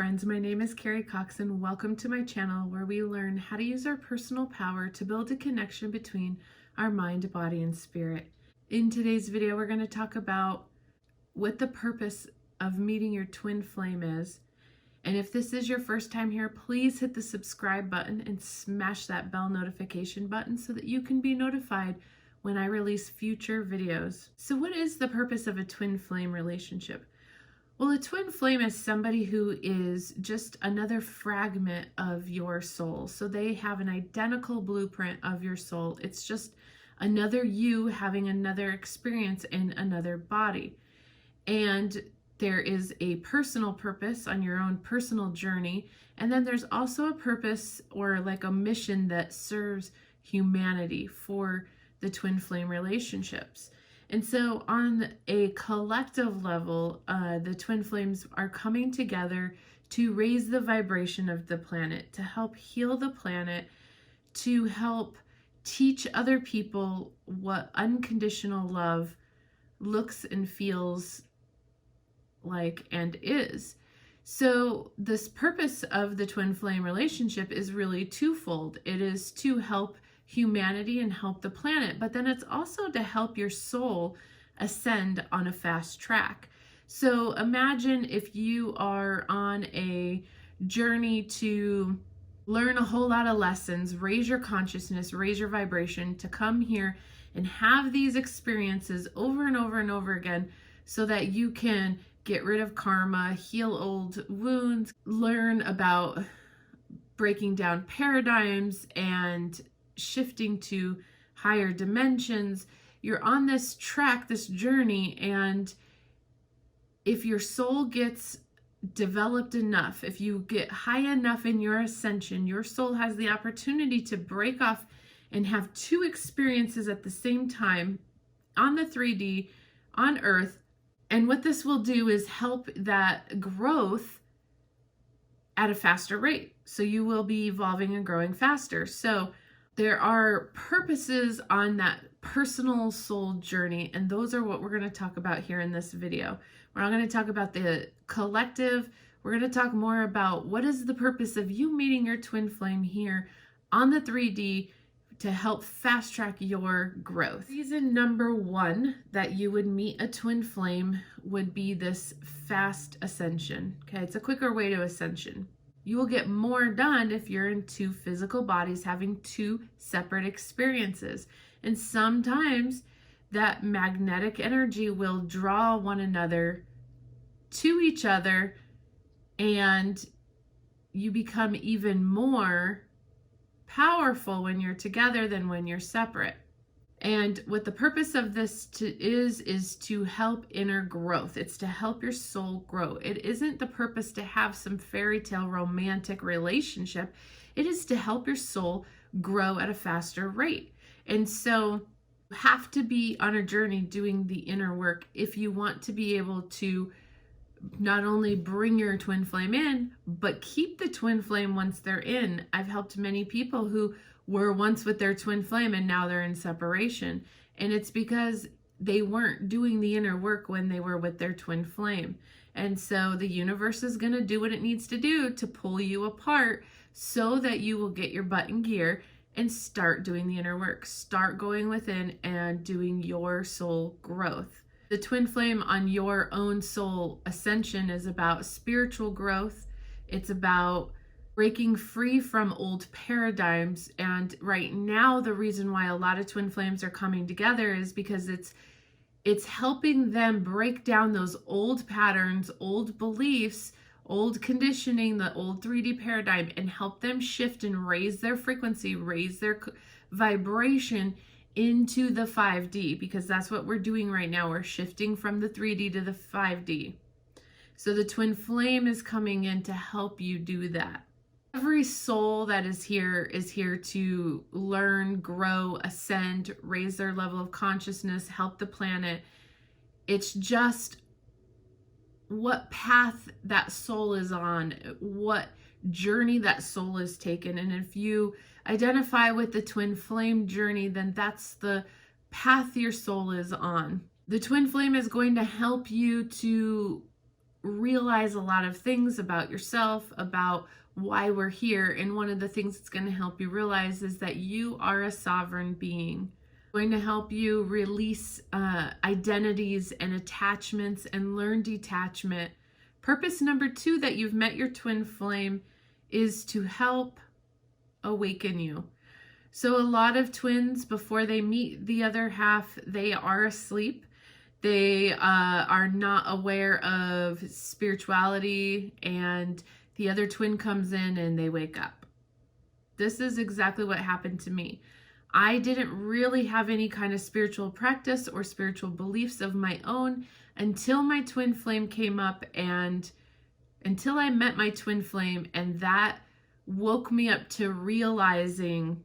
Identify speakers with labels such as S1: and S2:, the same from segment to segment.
S1: friends, my name is Carrie Cox and welcome to my channel where we learn how to use our personal power to build a connection between our mind, body, and spirit. In today's video, we're going to talk about what the purpose of meeting your twin flame is. And if this is your first time here, please hit the subscribe button and smash that bell notification button so that you can be notified when I release future videos. So what is the purpose of a twin flame relationship? Well, a twin flame is somebody who is just another fragment of your soul. So they have an identical blueprint of your soul. It's just another you having another experience in another body. And there is a personal purpose on your own personal journey. And then there's also a purpose or like a mission that serves humanity for the twin flame relationships. And so on a collective level, the twin flames are coming together to raise the vibration of the planet, to help heal the planet, to help teach other people what unconditional love looks and feels like and is. So this purpose of the twin flame relationship is really twofold. It is to help humanity and help the planet, but then it's also to help your soul ascend on a fast track. So imagine if you are on a journey to learn a whole lot of lessons, raise your consciousness, raise your vibration, to come here and have these experiences over and over and over again so that you can get rid of karma, heal old wounds, learn about breaking down paradigms and shifting to higher dimensions. You're on this track, this journey, and if your soul gets developed enough, if you get high enough in your ascension, your soul has the opportunity to break off and have two experiences at the same time on the 3D, on Earth. And what this will do is help that growth at a faster rate. So you will be evolving and growing faster. So there are purposes on that personal soul journey, and those are what we're going to talk about here in this video. We're not going to talk about the collective. We're going to talk more about what is the purpose of you meeting your twin flame here on the 3D to help fast track your growth. Reason number one that you would meet a twin flame would be this fast ascension. Okay, it's a quicker way to ascension. You will get more done if you're in two physical bodies having two separate experiences. And sometimes that magnetic energy will draw one another to each other, and you become even more powerful when you're together than when you're separate. And what the purpose of this is to help inner growth. It's to help your soul grow. It isn't the purpose to have some fairy tale romantic relationship. It is to help your soul grow at a faster rate. And so you have to be on a journey doing the inner work if you want to be able to not only bring your twin flame in, but keep the twin flame once they're in. I've helped many people who were once with their twin flame and now they're in separation. And it's because they weren't doing the inner work when they were with their twin flame. And so the universe is going to do what it needs to do to pull you apart so that you will get your butt in gear and start doing the inner work. Start going within and doing your soul growth. The twin flame on your own soul ascension is about spiritual growth. It's about breaking free from old paradigms. And right now, the reason why a lot of twin flames are coming together is because it's helping them break down those old patterns, old beliefs, old conditioning, the old 3D paradigm, and help them shift and raise their frequency, raise their vibration into the 5D, because that's what we're doing right now. We're shifting from the 3D to the 5D. So the twin flame is coming in to help you do that. Every soul that is here to learn, grow, ascend, raise their level of consciousness, help the planet. It's just what path that soul is on, what journey that soul is taken. And if you identify with the twin flame journey, then that's the path your soul is on. The twin flame is going to help you to realize a lot of things about yourself, about why we're here. And one of the things that's going to help you realize is that you are a sovereign being. Going to help you release identities and attachments and learn detachment. Purpose number 2 that you've met your twin flame is to help awaken you. So a lot of twins, before they meet the other half, they are asleep. They are not aware of spirituality, and the other twin comes in and they wake up. This is exactly what happened to me. I didn't really have any kind of spiritual practice or spiritual beliefs of my own until my twin flame came up, and until I met my twin flame, and that woke me up to realizing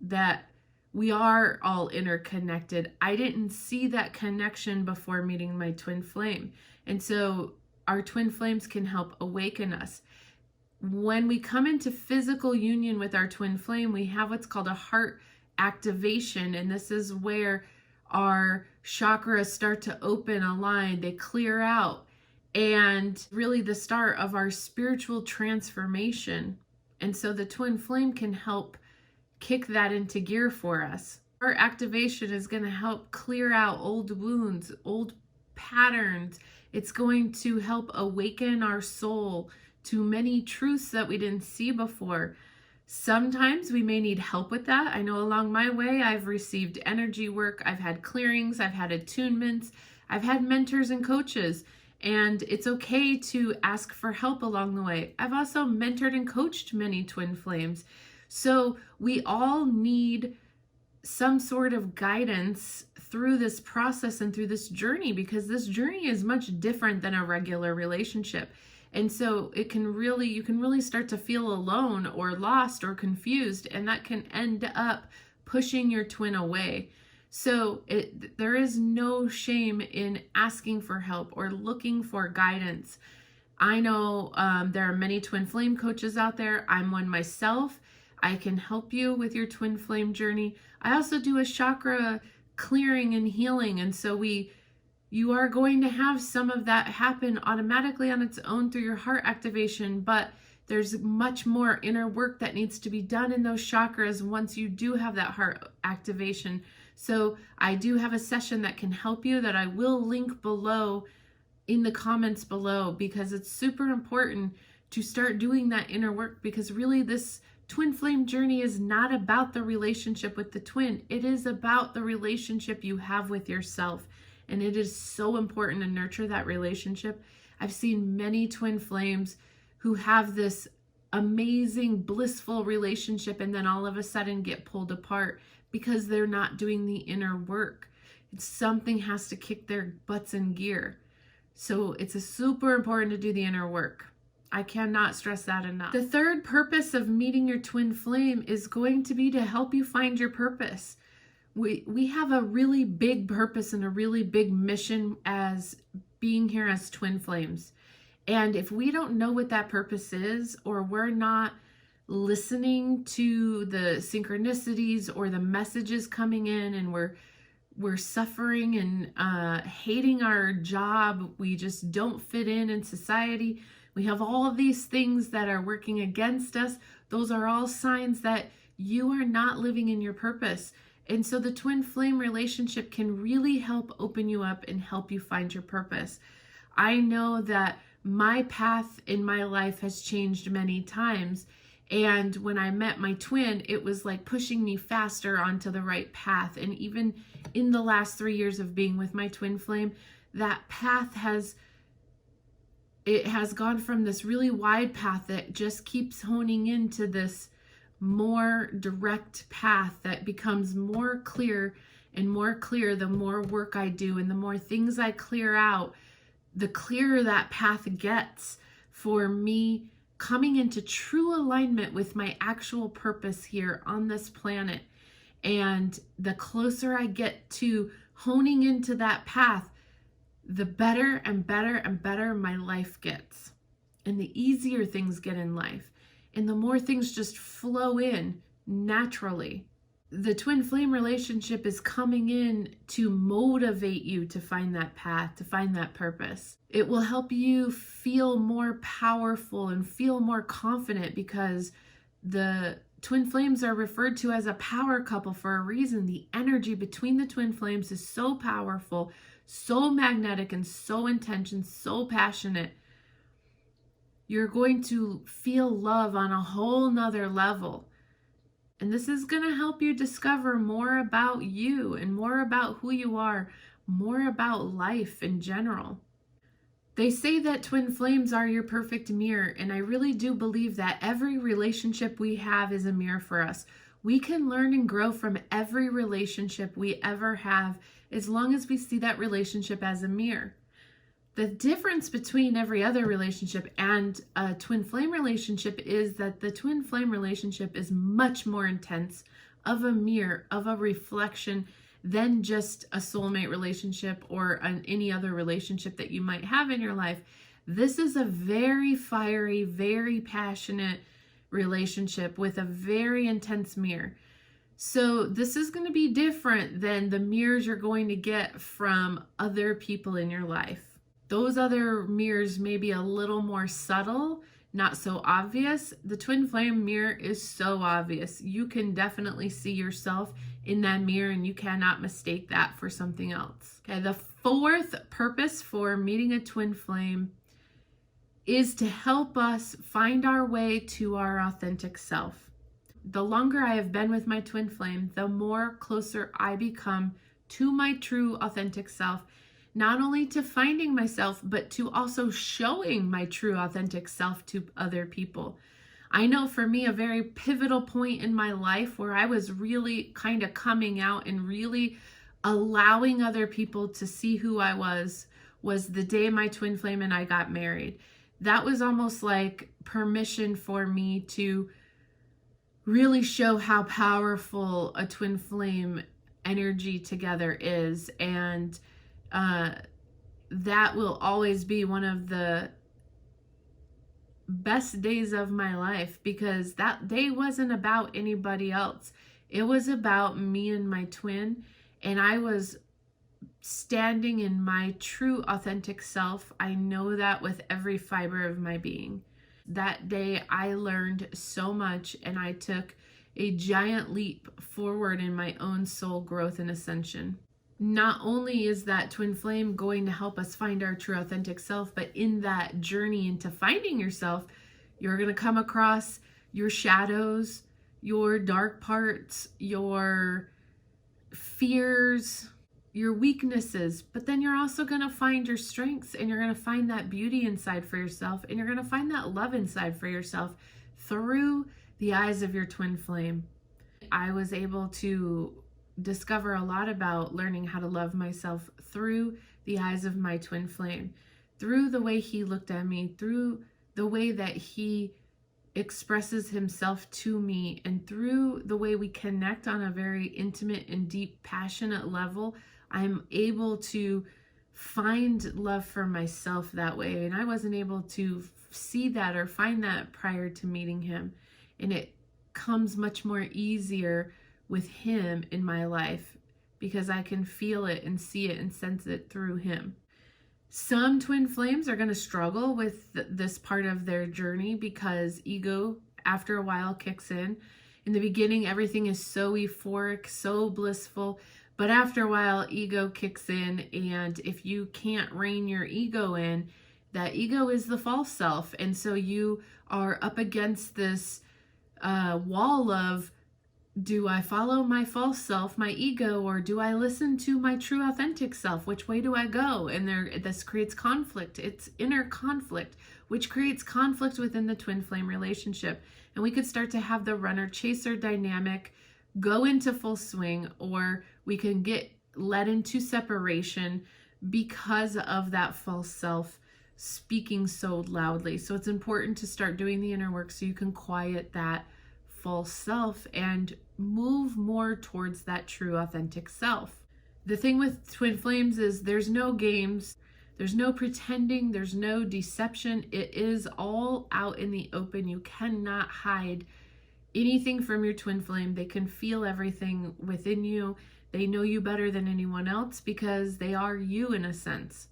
S1: that we are all interconnected. I didn't see that connection before meeting my twin flame. And so our twin flames can help awaken us. When we come into physical union with our twin flame, we have what's called a heart activation. And this is where our chakras start to open, align, they clear out, and really the start of our spiritual transformation. And so the twin flame can help kick that into gear for us. Our activation is going to help clear out old wounds, old patterns. It's going to help awaken our soul to many truths that we didn't see before. Sometimes we may need help with that. I know along my way, I've received energy work, I've had clearings, I've had attunements, I've had mentors and coaches, and it's okay to ask for help along the way. I've also mentored and coached many twin flames. So we all need some sort of guidance through this process and through this journey, because this journey is much different than a regular relationship. And so you can really start to feel alone or lost or confused, and that can end up pushing your twin away. So there is no shame in asking for help or looking for guidance. I know there are many twin flame coaches out there. I'm one myself. I can help you with your twin flame journey. I also do a chakra clearing and healing. And so you are going to have some of that happen automatically on its own through your heart activation, but there's much more inner work that needs to be done in those chakras once you do have that heart activation. So I do have a session that can help you that I will link below in the comments below, because it's super important to start doing that inner work, because really this twin flame journey is not about the relationship with the twin. It is about the relationship you have with yourself. And it is so important to nurture that relationship. I've seen many twin flames who have this amazing, blissful relationship and then all of a sudden get pulled apart because they're not doing the inner work. Something has to kick their butts in gear. So it's super important to do the inner work. I cannot stress that enough. The third purpose of meeting your twin flame is going to be to help you find your purpose. We have a really big purpose and a really big mission as being here as twin flames. And if we don't know what that purpose is, or we're not listening to the synchronicities or the messages coming in, and we're suffering and hating our job, we just don't fit in society, we have all of these things that are working against us, those are all signs that you are not living in your purpose. And so the twin flame relationship can really help open you up and help you find your purpose. I know that my path in my life has changed many times. And when I met my twin, it was like pushing me faster onto the right path. And even in the last 3 years of being with my twin flame, that path has gone from this really wide path that just keeps honing into this more direct path that becomes more clear and more clear the more work I do, and the more things I clear out, the clearer that path gets for me coming into true alignment with my actual purpose here on this planet. And the closer I get to honing into that path, the better and better and better my life gets, and the easier things get in life, and the more things just flow in naturally. the twin flame relationship is coming in to motivate you to find that path, to find that purpose. It will help you feel more powerful and feel more confident, because the twin flames are referred to as a power couple for a reason. The energy between the twin flames is so powerful, so magnetic, and so intense and so passionate. You're going to feel love on a whole nother level. And this is going to help you discover more about you and more about who you are, more about life in general. They say that twin flames are your perfect mirror, and I really do believe that every relationship we have is a mirror for us. We can learn and grow from every relationship we ever have, as long as we see that relationship as a mirror. The difference between every other relationship and a twin flame relationship is that the twin flame relationship is much more intense, of a mirror, of a reflection, than just a soulmate relationship or any other relationship that you might have in your life. This is a very fiery, very passionate relationship with a very intense mirror. So this is going to be different than the mirrors you're going to get from other people in your life. Those other mirrors may be a little more subtle, not so obvious. The twin flame mirror is so obvious. You can definitely see yourself in that mirror, and you cannot mistake that for something else. Okay, the fourth purpose for meeting a twin flame is to help us find our way to our authentic self. The longer I have been with my twin flame, the more closer I become to my true authentic self. Not only to finding myself, but to also showing my true authentic self to other people. I know for me, a very pivotal point in my life where I was really kind of coming out and really allowing other people to see who I was the day my twin flame and I got married. That was almost like permission for me to really show how powerful a twin flame energy together is. And that will always be one of the best days of my life, because that day wasn't about anybody else. It was about me and my twin, and I was standing in my true authentic self. I know that with every fiber of my being. That day I learned so much, and I took a giant leap forward in my own soul growth and ascension. Not only is that twin flame going to help us find our true authentic self, but in that journey into finding yourself, you're going to come across your shadows, your dark parts, your fears, your weaknesses, but then you're also going to find your strengths, and you're going to find that beauty inside for yourself, and you're going to find that love inside for yourself through the eyes of your twin flame. I was able to discover a lot about learning how to love myself through the eyes of my twin flame, through the way he looked at me, through the way that he expresses himself to me, and through the way we connect on a very intimate and deep, passionate level. I'm able to find love for myself that way, and I wasn't able to see that or find that prior to meeting him, and it comes much more easier with him in my life, because I can feel it and see it and sense it through him. Some twin flames are going to struggle with this part of their journey, because ego after a while kicks in. In the beginning, everything is so euphoric, so blissful, but after a while ego kicks in, and if you can't rein your ego in, that ego is the false self, and so you are up against this wall of, do I follow my false self, my ego, or do I listen to my true authentic self? Which way do I go? And this creates conflict. It's inner conflict, which creates conflict within the twin flame relationship. And we could start to have the runner-chaser dynamic go into full swing, or we can get led into separation because of that false self speaking so loudly. So it's important to start doing the inner work so you can quiet that false self and move more towards that true authentic self. The thing with twin flames is there's no games, there's no pretending, there's no deception. It is all out in the open. You cannot hide anything from your twin flame. They can feel everything within you. They know you better than anyone else because they are you in a sense.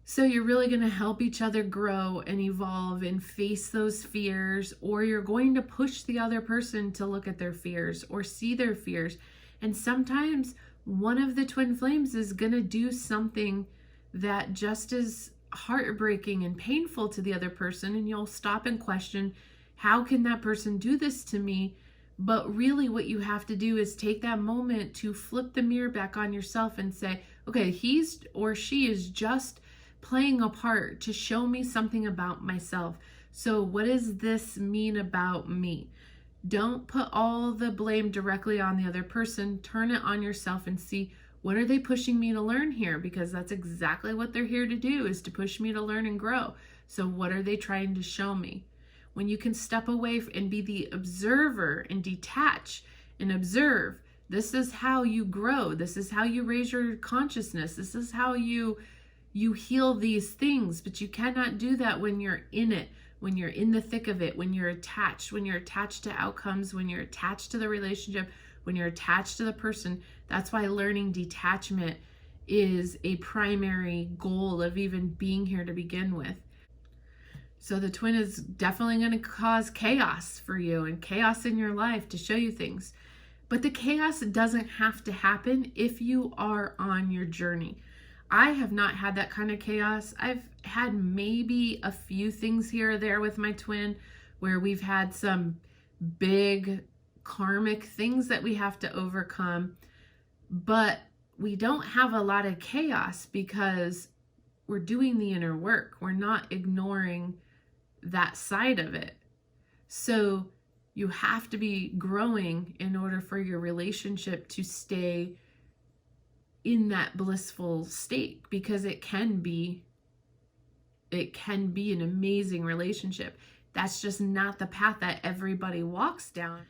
S1: So you're really going to help each other grow and evolve and face those fears, or you're going to push the other person to look at their fears or see their fears. And sometimes one of the twin flames is going to do something that just is heartbreaking and painful to the other person, and you'll stop and question, how can that person do this to me? But really what you have to do is take that moment to flip the mirror back on yourself and say, okay, he's or she is just playing a part to show me something about myself. So what does this mean about me? Don't put all the blame directly on the other person. Turn it on yourself and see, what are they pushing me to learn here? Because that's exactly what they're here to do, is to push me to learn and grow. So what are they trying to show me? When you can step away and be the observer and detach and observe, this is how you grow. This is how you raise your consciousness. This is how you heal these things. But you cannot do that when you're in it, when you're in the thick of it, when you're attached to outcomes, when you're attached to the relationship, when you're attached to the person. That's why learning detachment is a primary goal of even being here to begin with. So the twin is definitely going to cause chaos for you and chaos in your life to show you things. But the chaos doesn't have to happen if you are on your journey. I have not had that kind of chaos. I've had maybe a few things here or there with my twin where we've had some big karmic things that we have to overcome, but we don't have a lot of chaos because we're doing the inner work. We're not ignoring that side of it. So you have to be growing in order for your relationship to stay in that blissful state, because it can be an amazing relationship. That's just not the path that everybody walks down.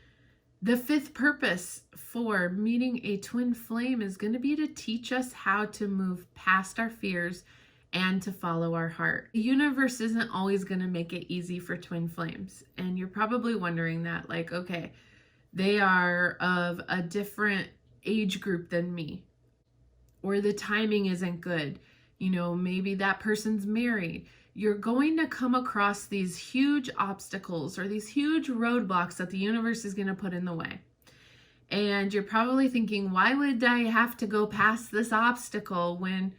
S1: The fifth purpose for meeting a twin flame is going to be to teach us how to move past our fears and to follow our heart. The universe isn't always going to make it easy for twin flames. And you're probably wondering that, like, okay, they are of a different age group than me, or the timing isn't good. You know, maybe that person's married. You're going to come across these huge obstacles or these huge roadblocks that the universe is going to put in the way. And you're probably thinking, why would I have to go past this obstacle when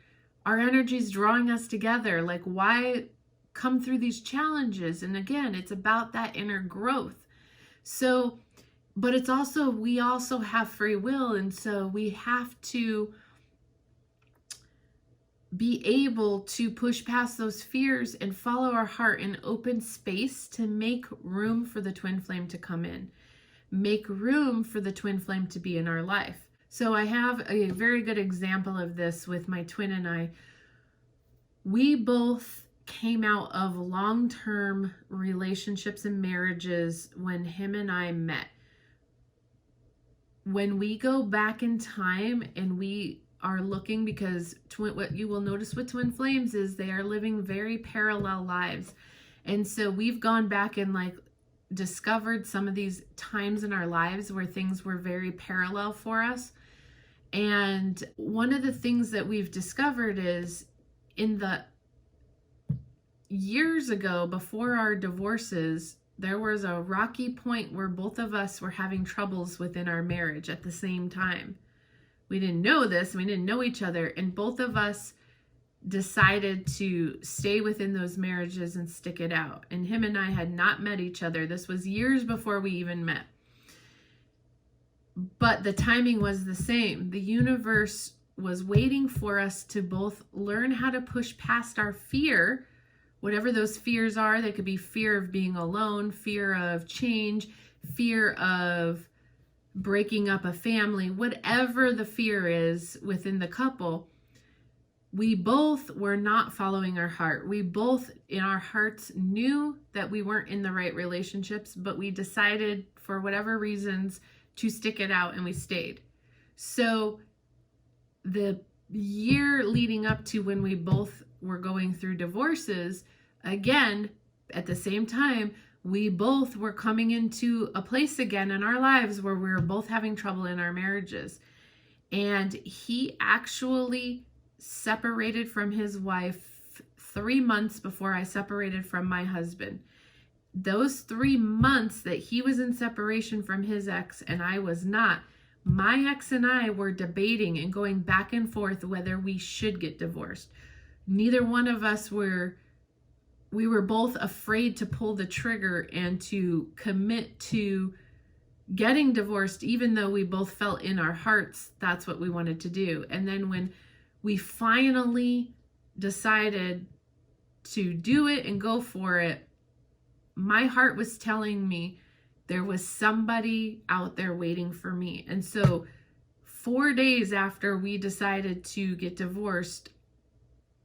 S1: our energy is drawing us together? Like, why come through these challenges? And again, it's about that inner growth. So, but it's also, we also have free will. And so we have to be able to push past those fears and follow our heart in open space to make room for the twin flame to come in, make room for the twin flame to be in our life. So I have a very good example of this with my twin and I. We both came out of long-term relationships and marriages when him and I met. When we go back in time and we are looking, because what you will notice with twin flames is they are living very parallel lives. And so we've gone back and like discovered some of these times in our lives where things were very parallel for us. And one of the things that we've discovered is in the years ago, before our divorces, there was a rocky point where both of us were having troubles within our marriage at the same time. We didn't know this, we didn't know each other, and both of us decided to stay within those marriages and stick it out. And him and I had not met each other. This was years before we even met. But the timing was the same. The universe was waiting for us to both learn how to push past our fear, whatever those fears are. They could be fear of being alone, fear of change, fear of breaking up a family, whatever the fear is within the couple. We both were not following our heart. We both in our hearts knew that we weren't in the right relationships, but we decided for whatever reasons to stick it out, and we stayed. So the year leading up to when we both were going through divorces, again, at the same time, we both were coming into a place again in our lives where we were both having trouble in our marriages. And he actually separated from his wife 3 months before I separated from my husband. Those 3 months that he was in separation from his ex and I was not, my ex and I were debating and going back and forth whether we should get divorced. Neither one of us we were both afraid to pull the trigger and to commit to getting divorced, even though we both felt in our hearts that's what we wanted to do. And then when we finally decided to do it and go for it, my heart was telling me there was somebody out there waiting for me. And so 4 days after we decided to get divorced,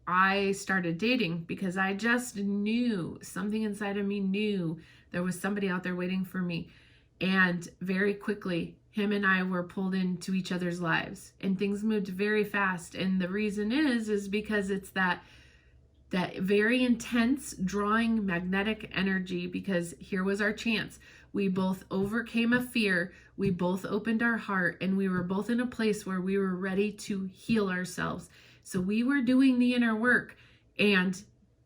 S1: I started dating because I just knew, something inside of me knew there was somebody out there waiting for me. And very quickly, him and I were pulled into each other's lives, and things moved very fast. And the reason is because it's that very intense drawing magnetic energy, because here was our chance. We both overcame a fear. We both opened our heart, and we were both in a place where we were ready to heal ourselves. So we were doing the inner work, and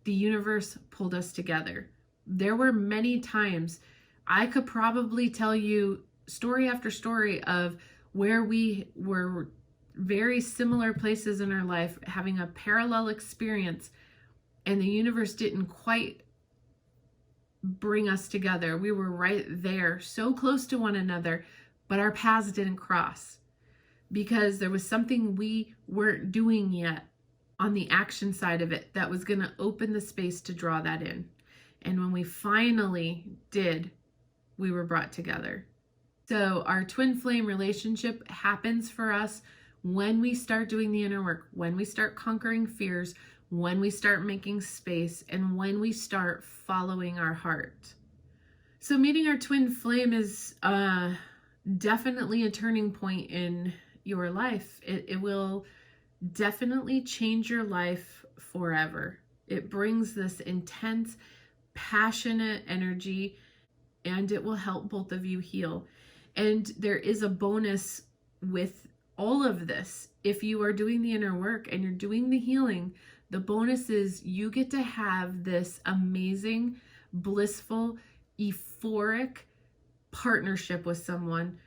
S1: the universe pulled us together. There were many times I could probably tell you story after story of where we were very similar places in our life, having a parallel experience, and the universe didn't quite bring us together. We were right there, so close to one another, but our paths didn't cross because there was something we weren't doing yet on the action side of it that was going to open the space to draw that in. And when we finally did, we were brought together. So our twin flame relationship happens for us when we start doing the inner work, when we start conquering fears, when we start making space, and when we start following our heart. So meeting our twin flame is definitely a turning point in your life. It will definitely change your life forever. It brings this intense, passionate energy, and it will help both of you heal. And there is a bonus with all of this. If you are doing the inner work and you're doing the healing, the bonus is you get to have this amazing, blissful, euphoric partnership with someone.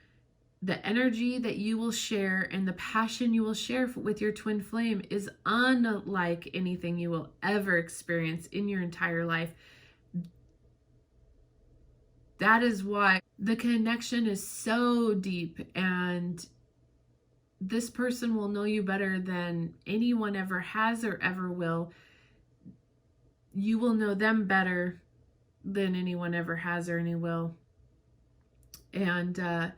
S1: The energy that you will share and the passion you will share with your twin flame is unlike anything you will ever experience in your entire life. That is why the connection is so deep, and this person will know you better than anyone ever has or ever will. You will know them better than anyone ever has or any will. And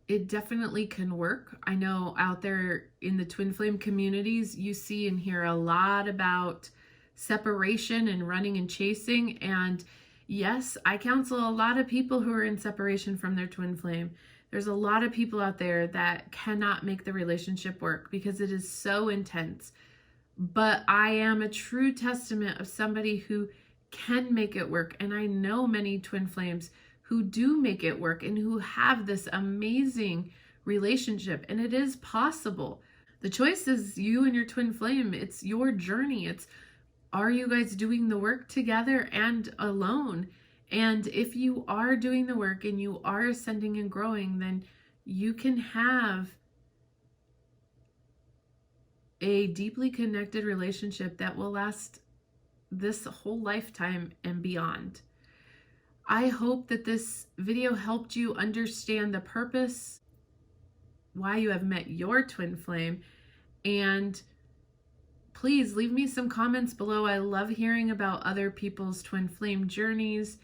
S1: it definitely can work. I know out there in the twin flame communities, you see and hear a lot about separation and running and chasing. And yes, I counsel a lot of people who are in separation from their twin flame. There's a lot of people out there that cannot make the relationship work because it is so intense. But I am a true testament of somebody who can make it work. And I know many twin flames who do make it work and who have this amazing relationship. And it is possible. The choice is you and your twin flame. It's your journey. It's, are you guys doing the work together and alone? And if you are doing the work and you are ascending and growing, then you can have a deeply connected relationship that will last this whole lifetime and beyond. I hope that this video helped you understand the purpose, why you have met your twin flame, and please leave me some comments below. I love hearing about other people's twin flame journeys.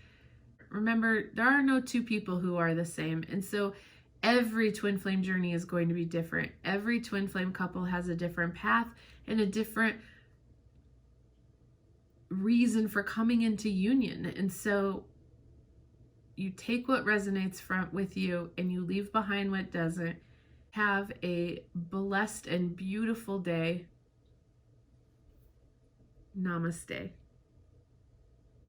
S1: Remember, there are no two people who are the same, and so every twin flame journey is going to be different. Every twin flame couple has a different path and a different reason for coming into union. And so you take what resonates with you and you leave behind what doesn't. Have a blessed and beautiful day. Namaste.